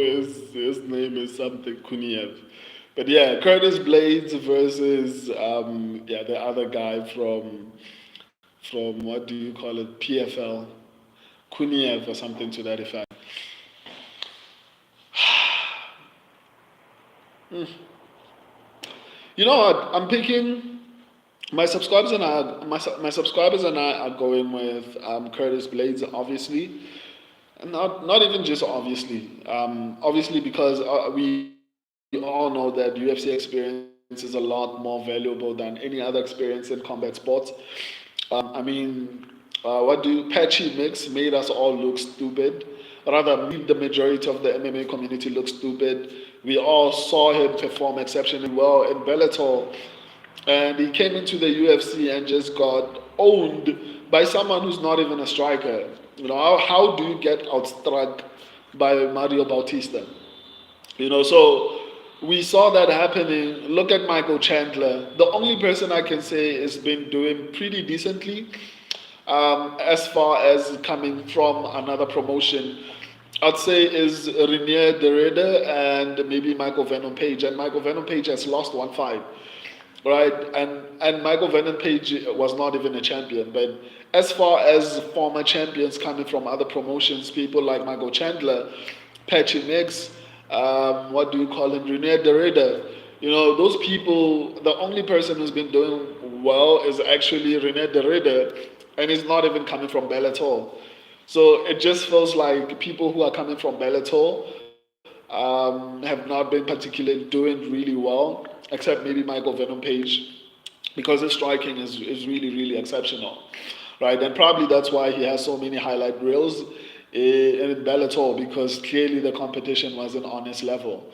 his name is something Kuniev. But yeah, Curtis Blades versus the other guy from what do you call it, PFL, Kuniev or something to that effect. You know what? I'm picking my subscribers and I are going with Curtis Blades, obviously. And not even just obviously. Obviously because we all know that UFC experience is a lot more valuable than any other experience in combat sports. I mean, patchy mix made us all look stupid. Rather, made the majority of the MMA community look stupid. We all saw him perform exceptionally well in Bellator, and he came into the UFC and just got owned by someone who's not even a striker. How do you get outstruck by Mario Bautista? So we saw that happening. Look at Michael Chandler. The only person I can say has been doing pretty decently as far as coming from another promotion, I'd say is Renier Derrida and maybe Michael Venom Page. And Michael Venom Page has lost one fight, right? And Michael Venom Page was not even a champion. But as far as former champions coming from other promotions, people like Michael Chandler, Patchy Mix, what do you call him, Renier Derrida, those people, the only person who's been doing well is actually Renier Derrida, and he's not even coming from Bellator. So it just feels like people who are coming from Bellator have not been particularly doing really well, except maybe Michael Venom Page, because his striking is really, really exceptional, right? And probably that's why he has so many highlight reels in Bellator, because clearly the competition wasn't on his level.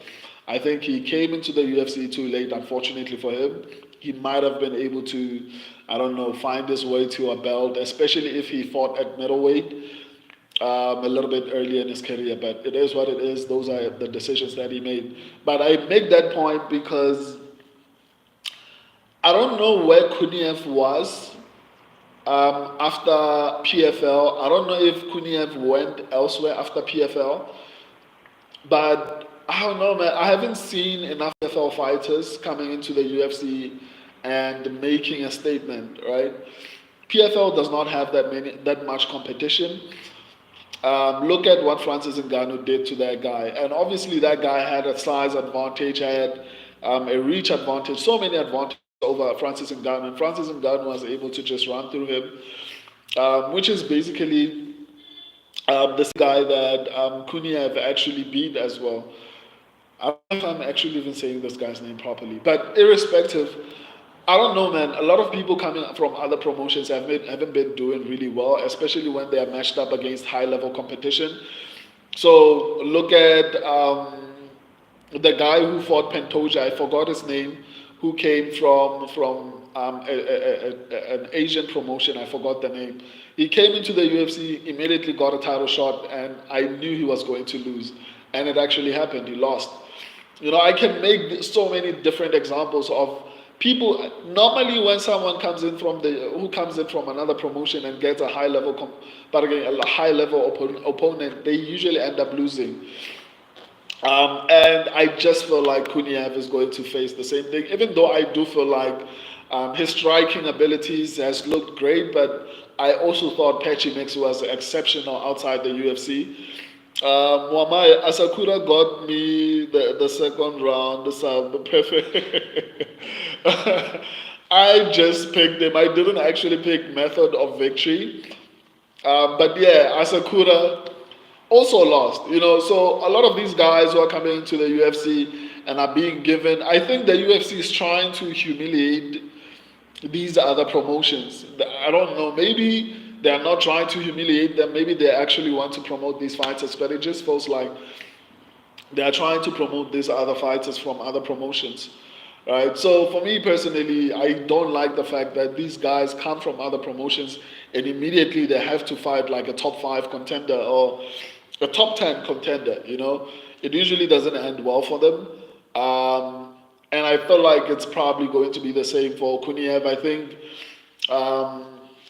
I think he came into the UFC too late, unfortunately for him. He might have been able to, I don't know, find his way to a belt, especially if he fought at middleweight a little bit earlier in his career. But it is what it is. Those are the decisions that he made. But I make that point because I don't know where Kuniev was after PFL. I don't know if Kuniev went elsewhere after PFL, but I don't know, man. I haven't seen enough PFL fighters coming into the UFC and making a statement, right? PFL does not have that much competition. Look at what Francis Ngannou did to that guy, and obviously that guy had a size advantage, had a reach advantage, so many advantages over Francis Ngannou, and Francis Ngannou was able to just run through him, which is basically this guy that Kuniev actually beat as well. I don't know if I'm actually even saying this guy's name properly, but irrespective, I don't know, man. A lot of people coming from other promotions haven't been doing really well, especially when they are matched up against high level competition. So look at the guy who fought Pantoja. I forgot his name. Who came from an Asian promotion. I forgot the name. He came into the UFC, immediately got a title shot, and I knew he was going to lose. And it actually happened. He lost. I can make so many different examples of people. Normally, when someone comes in from the who comes in from another promotion and gets a high level, but again a high level opponent, they usually end up losing. And I just feel like Kuniev is going to face the same thing, even though I do feel like his striking abilities has looked great, but I also thought Patchy Mix was exceptional outside the UFC. Wamai Asakura got me the second round, the sub, the perfect. I just picked him. I didn't actually pick method of victory. But yeah, Asakura also lost. So a lot of these guys who are coming into the UFC and are being given, I think the UFC is trying to humiliate these other promotions. I don't know. Maybe they're not trying to humiliate them. Maybe they actually want to promote these fighters, but it just feels like they are trying to promote these other fighters from other promotions. Right. So for me personally, I don't like the fact that these guys come from other promotions and immediately they have to fight like a top five contender or a top 10 contender. It usually doesn't end well for them. And I feel like it's probably going to be the same for Kuniev. I think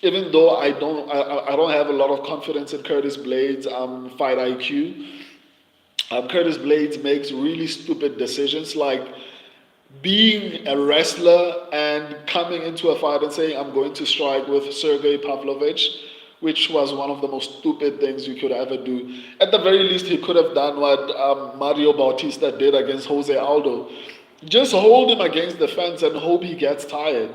even though I don't have a lot of confidence in Curtis Blades' fight IQ. Curtis Blaydes makes really stupid decisions, like being a wrestler and coming into a fight and saying, I'm going to strike with Sergey Pavlovich, which was one of the most stupid things you could ever do. At the very least, he could have done what Mario Bautista did against Jose Aldo. Just hold him against the fence and hope he gets tired.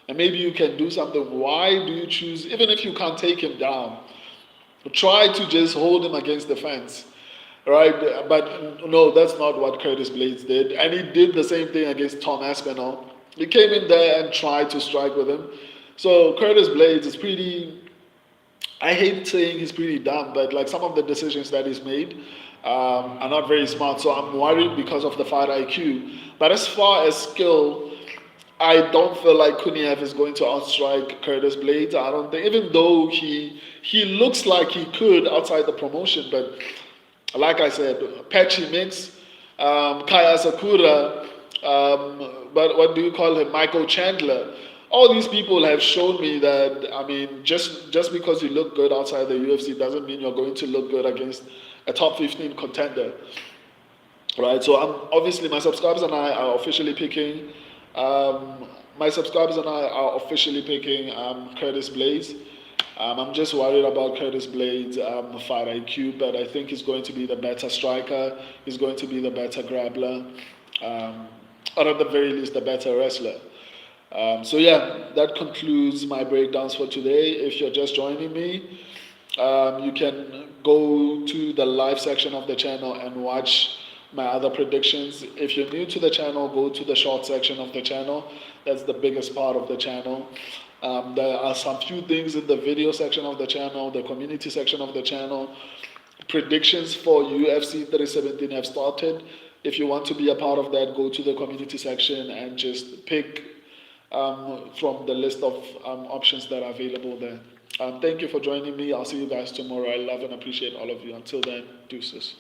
And maybe you can do something. Why do you choose, even if you can't take him down, try to just hold him against the fence? Right, but no, that's not what Curtis Blaydes did, and he did the same thing against Tom Aspinall. He came in there and tried to strike with him. So Curtis Blaydes is pretty. I hate saying he's pretty dumb, but like some of the decisions that he's made are not very smart. So I'm worried because of the fight IQ. But as far as skill, I don't feel like Kuniev is going to outstrike Curtis Blaydes. I don't think, even though he looks like he could outside the promotion, but like I said, Patchy Mix, Kaya Sakura, but what do you call him, Michael Chandler. All these people have shown me that, I mean, just because you look good outside the UFC doesn't mean you're going to look good against a top 15 contender. Right, so I'm obviously my subscribers and I are officially picking. Um, my subscribers and I are officially picking Curtis Blaydes. I'm just worried about Curtis Blaydes' fight IQ, but I think he's going to be the better striker. He's going to be the better grappler, um, or at the very least, the better wrestler. So yeah, that concludes my breakdowns for today. If you're just joining me, you can go to the live section of the channel and watch my other predictions. If you're new to the channel, go to the short section of the channel. That's the biggest part of the channel. There are some few things in the video section of the channel, the community section of the channel. Predictions for UFC 317 have started. If you want to be a part of that, go to the community section and just pick from the list of options that are available there. Thank you for joining me. I'll see you guys tomorrow. I love and appreciate all of you. Until then, deuces.